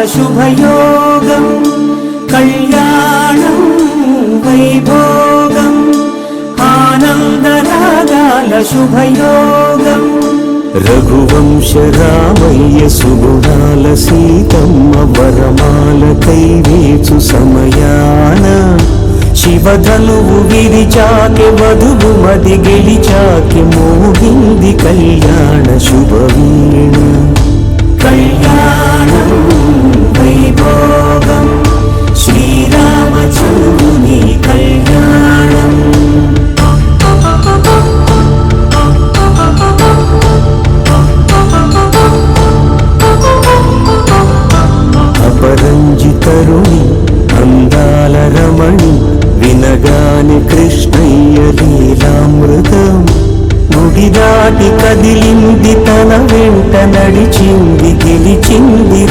శుభయోగం కళ్యాణం వైభోగం ఆనందరాగాల శుభయోగం రఘువంశ రామయ్య సుగుణాల సీతమ్మ వరమాలకై వేచు సమయాన శివధనువు విరిచాకె వధువు మది గెలిచాకె మోగింది కళ్యాణ శుభవీణ కళ్యాణం వైభోగం శ్రీరామచంద్రుని కళ్యాణం అపరంజితరుణి అందాల రమణి వినగాని కృష్ణయ్య లీలామృతం గుడి దాటి కదిలింది తన వెంట నడిచింది గెలిచింది